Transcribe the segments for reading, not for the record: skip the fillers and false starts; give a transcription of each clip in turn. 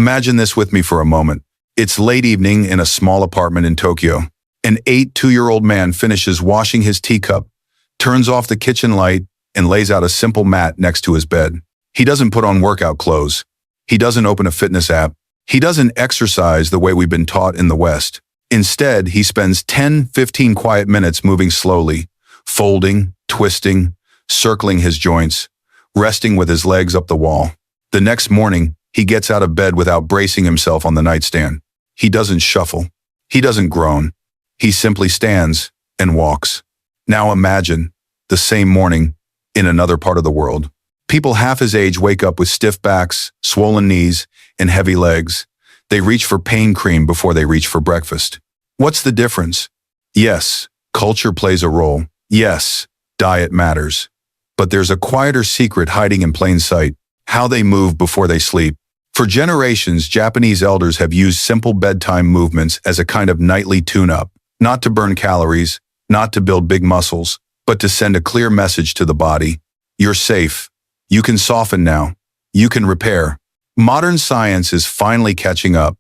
Imagine this with me for a moment. It's late evening in a small apartment in Tokyo. An 82-year-old man finishes washing his teacup, turns off the kitchen light, and lays out a simple mat next to his bed. He doesn't put on workout clothes. He doesn't open a fitness app. He doesn't exercise the way we've been taught in the West. Instead, he spends 10-15 quiet minutes moving slowly, folding, twisting, circling his joints, resting with his legs up the wall. The next morning, he gets out of bed without bracing himself on the nightstand. He doesn't shuffle. He doesn't groan. He simply stands and walks. Now imagine, the same morning, in another part of the world. People half his age wake up with stiff backs, swollen knees, and heavy legs. They reach for pain cream before they reach for breakfast. What's the difference? Yes, culture plays a role. Yes, diet matters. But there's a quieter secret hiding in plain sight: how they move before they sleep. For generations, Japanese elders have used simple bedtime movements as a kind of nightly tune-up, not to burn calories, not to build big muscles, but to send a clear message to the body. You're safe. You can soften now. You can repair. Modern science is finally catching up.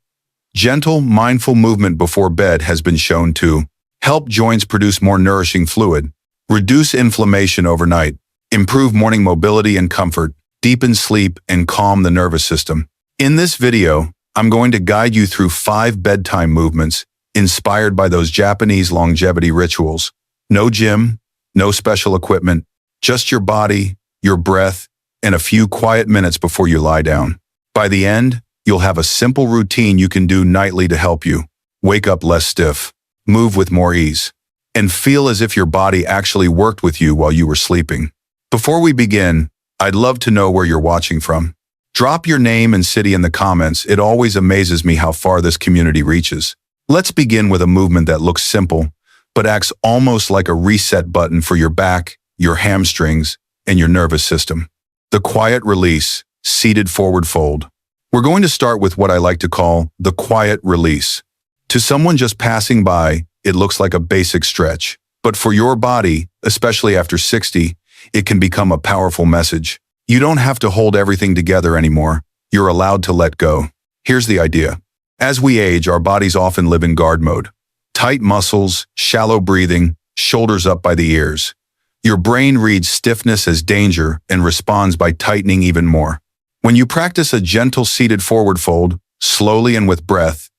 Gentle, mindful movement before bed has been shown to help joints produce more nourishing fluid, reduce inflammation overnight, improve morning mobility and comfort, deepen sleep, and calm the nervous system. In this video, I'm going to guide you through 5 bedtime movements inspired by those Japanese longevity rituals. No gym, no special equipment, just your body, your breath, and a few quiet minutes before you lie down. By the end, you'll have a simple routine you can do nightly to help you wake up less stiff, move with more ease, and feel as if your body actually worked with you while you were sleeping. Before we begin, I'd love to know where you're watching from. Drop your name and city in the comments. It always amazes me how far this community reaches. Let's begin with a movement that looks simple, but acts almost like a reset button for your back, your hamstrings, and your nervous system. The quiet release, seated forward fold. We're going to start with what I like to call the quiet release. To someone just passing by, it looks like a basic stretch. But for your body, especially after 60, it can become a powerful message. You don't have to hold everything together anymore. You're allowed to let go. Here's the idea. As we age, our bodies often live in guard mode. Tight muscles, shallow breathing, shoulders up by the ears. Your brain reads stiffness as danger and responds by tightening even more. When you practice a gentle seated forward fold, slowly and with breath,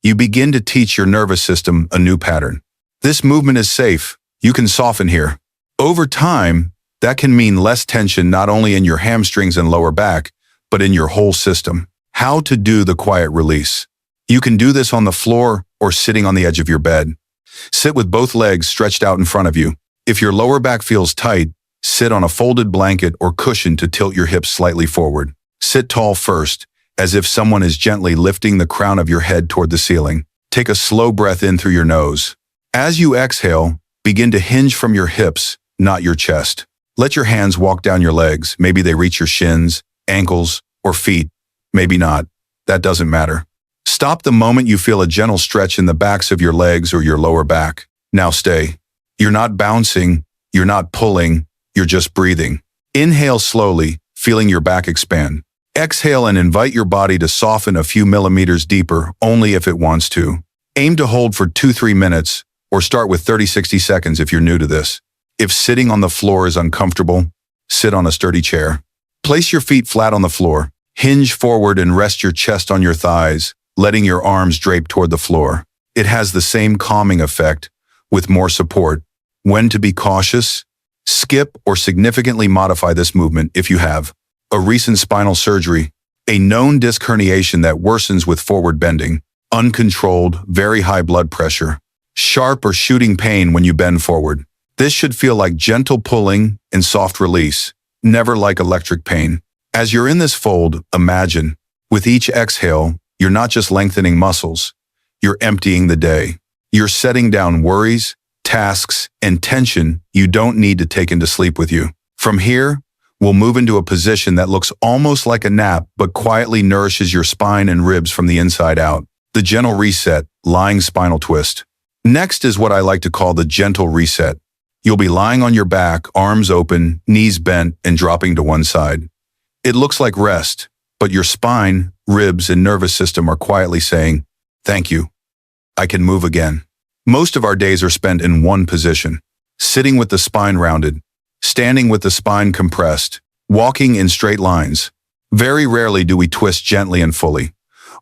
you begin to teach your nervous system a new pattern. This movement is safe. You can soften here. Over time, that can mean less tension not only in your hamstrings and lower back, but in your whole system. How to do the quiet release. You can do this on the floor or sitting on the edge of your bed. Sit with both legs stretched out in front of you. If your lower back feels tight, sit on a folded blanket or cushion to tilt your hips slightly forward. Sit tall first, as if someone is gently lifting the crown of your head toward the ceiling. Take a slow breath in through your nose. As you exhale, begin to hinge from your hips, not your chest. Let your hands walk down your legs. Maybe they reach your shins, ankles, or feet. Maybe not. That doesn't matter. Stop the moment you feel a gentle stretch in the backs of your legs or your lower back. Now stay. You're not bouncing, you're not pulling, you're just breathing. Inhale slowly, feeling your back expand. Exhale and invite your body to soften a few millimeters deeper, only if it wants to. Aim to hold for 2-3 minutes, or start with 30-60 seconds if you're new to this. If sitting on the floor is uncomfortable, sit on a sturdy chair. Place your feet flat on the floor. Hinge forward and rest your chest on your thighs, letting your arms drape toward the floor. It has the same calming effect, with more support. When to be cautious? Skip or significantly modify this movement if you have a recent spinal surgery, a known disc herniation that worsens with forward bending, uncontrolled, very high blood pressure, sharp or shooting pain when you bend forward. This should feel like gentle pulling and soft release, never like electric pain. As you're in this fold, imagine, with each exhale, you're not just lengthening muscles, you're emptying the day. You're setting down worries, tasks, and tension you don't need to take into sleep with you. From here, we'll move into a position that looks almost like a nap but quietly nourishes your spine and ribs from the inside out. The gentle reset, lying spinal twist. Next is what I like to call the gentle reset. You'll be lying on your back, arms open, knees bent, and dropping to one side. It looks like rest, but your spine, ribs, and nervous system are quietly saying, "Thank you. I can move again." Most of our days are spent in one position, sitting with the spine rounded, standing with the spine compressed, walking in straight lines. Very rarely do we twist gently and fully.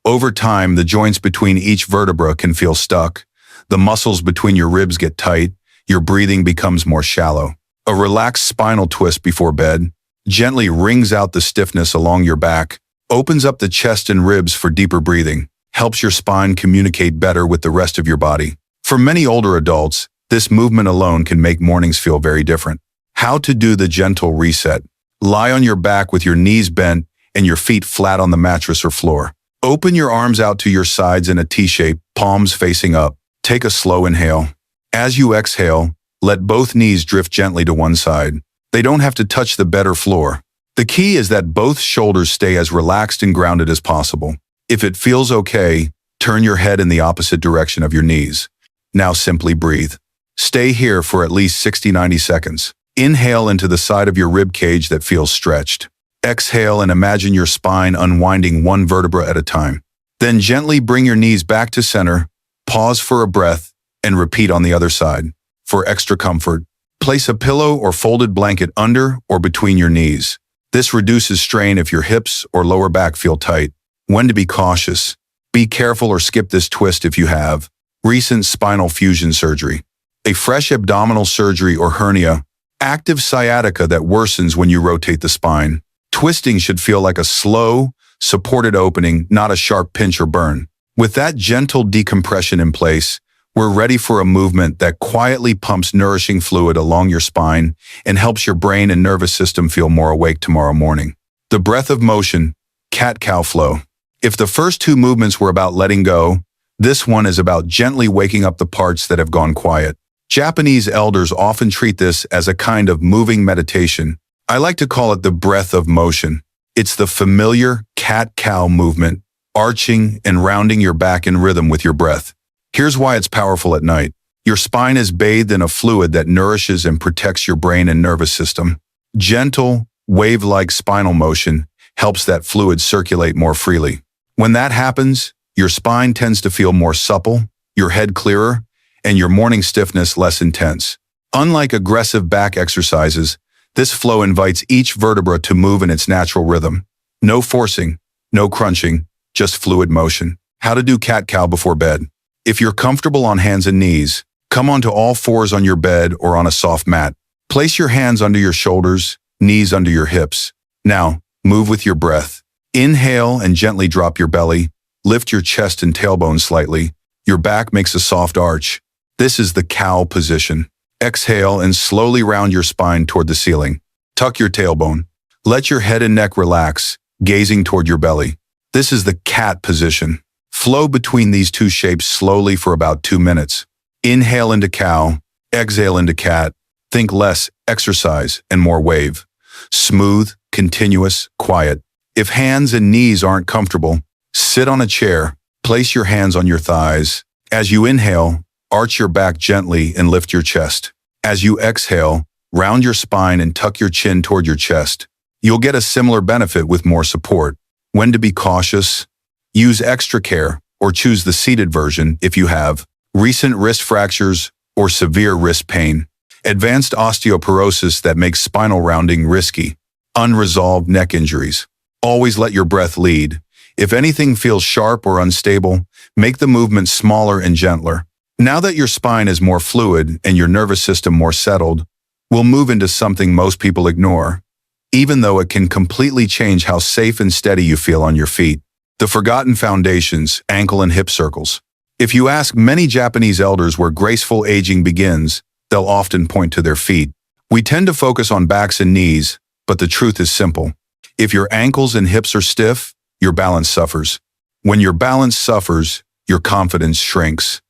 Over time, the joints between each vertebra can feel stuck. The muscles between your ribs get tight. Your breathing becomes more shallow. A relaxed spinal twist before bed gently wrings out the stiffness along your back, opens up the chest and ribs for deeper breathing, helps your spine communicate better with the rest of your body. For many older adults, this movement alone can make mornings feel very different. How to do the gentle reset. Lie on your back with your knees bent and your feet flat on the mattress or floor. Open your arms out to your sides in a T-shape, palms facing up. Take a slow inhale. As you exhale, let both knees drift gently to one side. They don't have to touch the bed or floor. The key is that both shoulders stay as relaxed and grounded as possible. If it feels okay, turn your head in the opposite direction of your knees. Now simply breathe. Stay here for at least 60-90 seconds. Inhale into the side of your rib cage that feels stretched. Exhale and imagine your spine unwinding one vertebra at a time. Then gently bring your knees back to center, pause for a breath, and repeat on the other side. For extra comfort, place a pillow or folded blanket under or between your knees. This reduces strain if your hips or lower back feel tight. When to be cautious. Be careful or skip this twist if you have recent spinal fusion surgery, a fresh abdominal surgery or hernia, active sciatica that worsens when you rotate the spine. Twisting should feel like a slow, supported opening, not a sharp pinch or burn. With that gentle decompression in place, we're ready for a movement that quietly pumps nourishing fluid along your spine and helps your brain and nervous system feel more awake tomorrow morning. The breath of motion, cat-cow flow. If the first two movements were about letting go, this one is about gently waking up the parts that have gone quiet. Japanese elders often treat this as a kind of moving meditation. I like to call it the breath of motion. It's the familiar cat-cow movement, arching and rounding your back in rhythm with your breath. Here's why it's powerful at night. Your spine is bathed in a fluid that nourishes and protects your brain and nervous system. Gentle, wave-like spinal motion helps that fluid circulate more freely. When that happens, your spine tends to feel more supple, your head clearer, and your morning stiffness less intense. Unlike aggressive back exercises, this flow invites each vertebra to move in its natural rhythm. No forcing, no crunching, just fluid motion. How to do cat-cow before bed. If you're comfortable on hands and knees, come onto all fours on your bed or on a soft mat. Place your hands under your shoulders, knees under your hips. Now, move with your breath. Inhale and gently drop your belly. Lift your chest and tailbone slightly. Your back makes a soft arch. This is the cow position. Exhale and slowly round your spine toward the ceiling. Tuck your tailbone. Let your head and neck relax, gazing toward your belly. This is the cat position. Flow between these two shapes slowly for about 2 minutes. Inhale into cow, exhale into cat. Think less exercise and more wave. Smooth, continuous, quiet. If hands and knees aren't comfortable, sit on a chair. Place your hands on your thighs. As you inhale, arch your back gently and lift your chest. As you exhale, round your spine and tuck your chin toward your chest. You'll get a similar benefit with more support. When to be cautious? Use extra care or choose the seated version if you have recent wrist fractures or severe wrist pain, advanced osteoporosis that makes spinal rounding risky, unresolved neck injuries. Always let your breath lead. If anything feels sharp or unstable, make the movement smaller and gentler. Now that your spine is more fluid and your nervous system more settled, we'll move into something most people ignore, even though it can completely change how safe and steady you feel on your feet. The forgotten foundations, ankle and hip circles. If you ask many Japanese elders where graceful aging begins, they'll often point to their feet. We tend to focus on backs and knees, but the truth is simple. If your ankles and hips are stiff, your balance suffers. When your balance suffers, your confidence shrinks.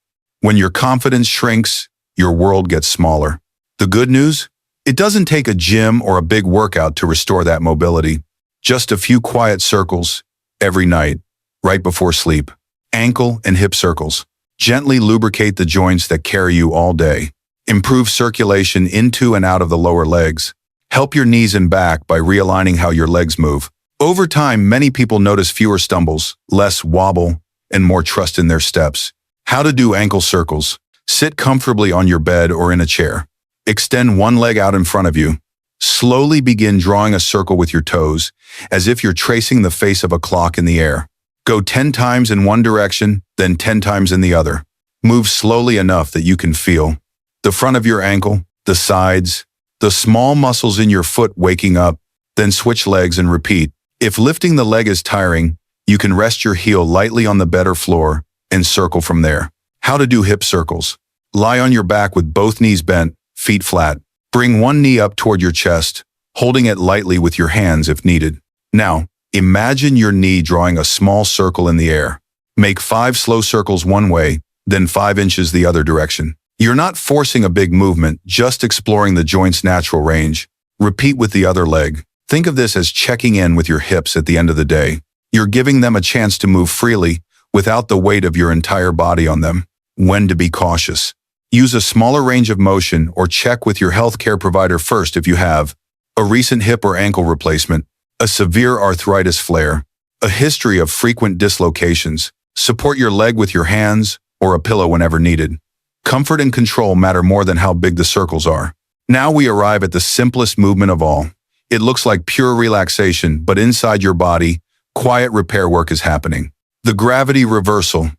When your confidence shrinks, your world gets smaller. The good news? It doesn't take a gym or a big workout to restore that mobility. Just a few quiet circles every night, right before sleep. Ankle and hip circles. Gently lubricate the joints that carry you all day. Improve circulation into and out of the lower legs. Help your knees and back by realigning how your legs move. Over time, many people notice fewer stumbles, less wobble, and more trust in their steps. How to do ankle circles. Sit comfortably on your bed or in a chair. Extend one leg out in front of you. Slowly begin drawing a circle with your toes, as if you're tracing the face of a clock in the air. Go 10 times in one direction, then 10 times in the other. Move slowly enough that you can feel the front of your ankle, the sides, the small muscles in your foot waking up, then switch legs and repeat. If lifting the leg is tiring, you can rest your heel lightly on the bed or floor and circle from there. How to do hip circles. Lie on your back with both knees bent, feet flat. Bring one knee up toward your chest, holding it lightly with your hands if needed. Now, imagine your knee drawing a small circle in the air. Make 5 slow circles one way, then 5 inches the other direction. You're not forcing a big movement, just exploring the joint's natural range. Repeat with the other leg. Think of this as checking in with your hips at the end of the day. You're giving them a chance to move freely without the weight of your entire body on them. When to be cautious. Use a smaller range of motion or check with your healthcare provider first if you have a recent hip or ankle replacement, a severe arthritis flare, a history of frequent dislocations. Support your leg with your hands or a pillow whenever needed. Comfort and control matter more than how big the circles are. Now we arrive at the simplest movement of all. It looks like pure relaxation, but inside your body, quiet repair work is happening. The gravity reversal.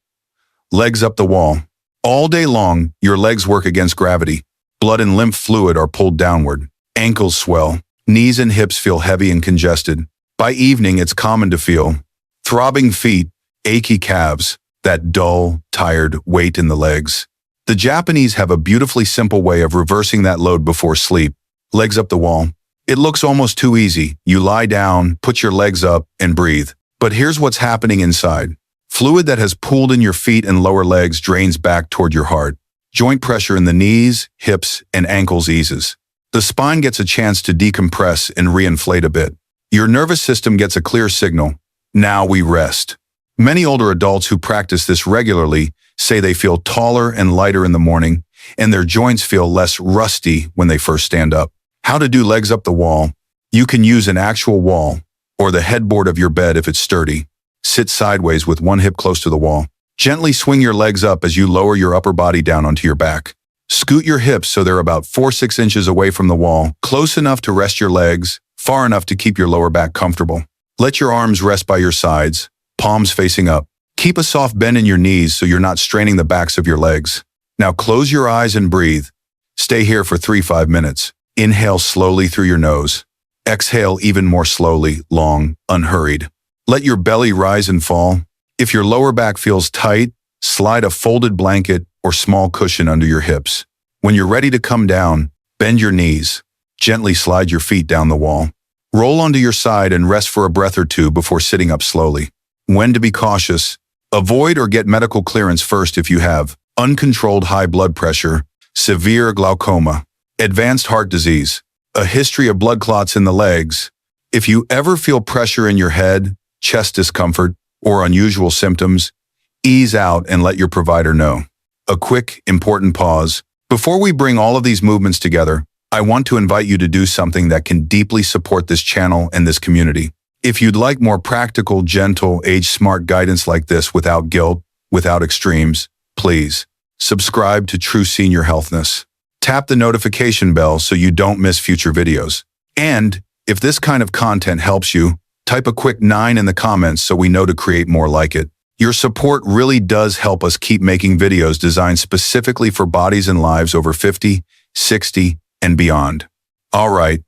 Legs up the wall. All day long, your legs work against gravity. Blood and lymph fluid are pulled downward. Ankles swell. Knees and hips feel heavy and congested. By evening, it's common to feel throbbing feet, achy calves, that dull, tired weight in the legs. The Japanese have a beautifully simple way of reversing that load before sleep. Legs up the wall. It looks almost too easy. You lie down, put your legs up, and breathe. But here's what's happening inside. Fluid that has pooled in your feet and lower legs drains back toward your heart. Joint pressure in the knees, hips, and ankles eases. The spine gets a chance to decompress and reinflate a bit. Your nervous system gets a clear signal. Now we rest. Many older adults who practice this regularly say they feel taller and lighter in the morning, and their joints feel less rusty when they first stand up. How to do legs up the wall. You can use an actual wall or the headboard of your bed if it's sturdy. Sit sideways with one hip close to the wall. Gently swing your legs up as you lower your upper body down onto your back. Scoot your hips so they're about 4-6 inches away from the wall, close enough to rest your legs, far enough to keep your lower back comfortable. Let your arms rest by your sides, palms facing up. Keep a soft bend in your knees so you're not straining the backs of your legs. Now close your eyes and breathe. Stay here for 3-5 minutes. Inhale slowly through your nose. Exhale even more slowly, long, unhurried. Let your belly rise and fall. If your lower back feels tight, slide a folded blanket or small cushion under your hips. When you're ready to come down, bend your knees. Gently slide your feet down the wall. Roll onto your side and rest for a breath or two before sitting up slowly. When to be cautious. Avoid or get medical clearance first if you have uncontrolled high blood pressure, severe glaucoma, advanced heart disease, a history of blood clots in the legs. If you ever feel pressure in your head, chest discomfort, or unusual symptoms, ease out and let your provider know. A quick, important pause. Before we bring all of these movements together, I want to invite you to do something that can deeply support this channel and this community. If you'd like more practical, gentle, age-smart guidance like this without guilt, without extremes, please subscribe to True Senior Healthness. Tap the notification bell so you don't miss future videos. And if this kind of content helps you, type a quick 9 in the comments so we know to create more like it. Your support really does help us keep making videos designed specifically for bodies and lives over 50, 60, and beyond. All right,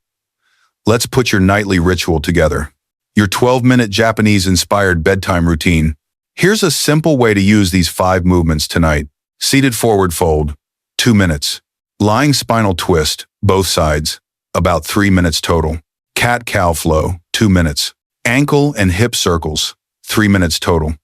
let's put your nightly ritual together. Your 12-minute Japanese-inspired bedtime routine. Here's a simple way to use these 5 movements tonight. Seated forward fold, 2 minutes. Lying spinal twist, both sides, about 3 minutes total. Cat-cow flow, 2 minutes. Ankle and hip circles, 3 minutes total.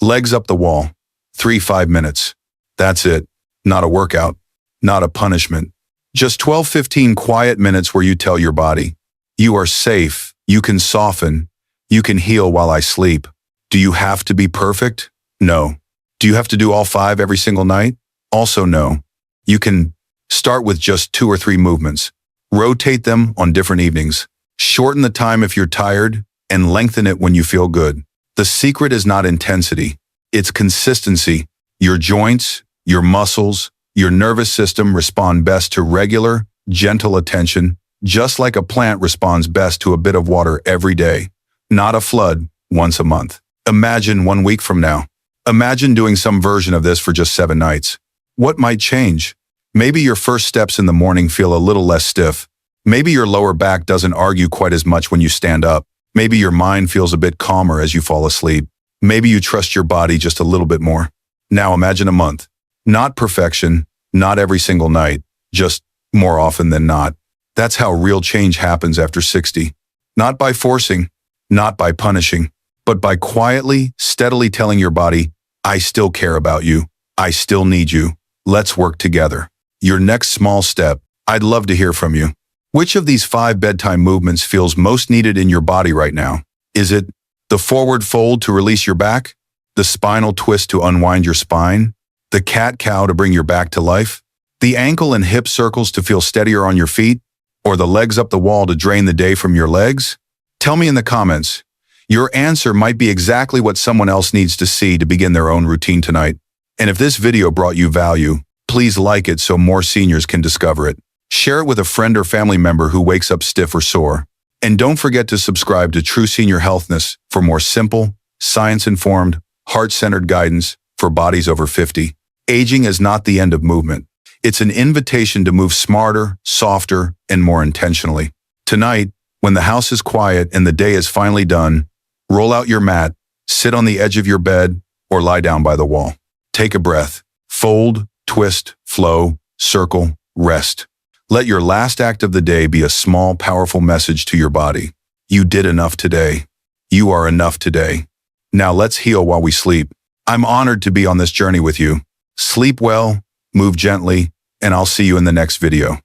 Legs up the wall, 3-5 minutes. That's it. Not a workout, not a punishment. Just 12-15 quiet minutes where you tell your body, you are safe, you can soften, you can heal while I sleep. Do you have to be perfect? No. Do you have to do all 5 every single night? Also no. You can start with just 2 or 3 movements. Rotate them on different evenings. Shorten the time if you're tired, and lengthen it when you feel good. The secret is not intensity, it's consistency. Your joints, your muscles, your nervous system respond best to regular, gentle attention, just like a plant responds best to a bit of water every day, not a flood once a month. Imagine 1 week from now. Imagine doing some version of this for just 7 nights. What might change? Maybe your first steps in the morning feel a little less stiff. Maybe your lower back doesn't argue quite as much when you stand up. Maybe your mind feels a bit calmer as you fall asleep. Maybe you trust your body just a little bit more. Now imagine a month. Not perfection, not every single night, just more often than not. That's how real change happens after 60. Not by forcing, not by punishing, but by quietly, steadily telling your body, I still care about you. I still need you. Let's work together. Your next small step. I'd love to hear from you. Which of these 5 bedtime movements feels most needed in your body right now? Is it the forward fold to release your back? The spinal twist to unwind your spine? The cat-cow to bring your back to life? The ankle and hip circles to feel steadier on your feet? Or the legs up the wall to drain the day from your legs? Tell me in the comments. Your answer might be exactly what someone else needs to see to begin their own routine tonight. And if this video brought you value, please like it so more seniors can discover it. Share it with a friend or family member who wakes up stiff or sore. And don't forget to subscribe to True Senior Healthness for more simple, science-informed, heart-centered guidance for bodies over 50. Aging is not the end of movement. It's an invitation to move smarter, softer, and more intentionally. Tonight, when the house is quiet and the day is finally done, roll out your mat, sit on the edge of your bed, or lie down by the wall. Take a breath. Fold, twist, flow, circle, rest. Let your last act of the day be a small, powerful message to your body. You did enough today. You are enough today. Now let's heal while we sleep. I'm honored to be on this journey with you. Sleep well, move gently, and I'll see you in the next video.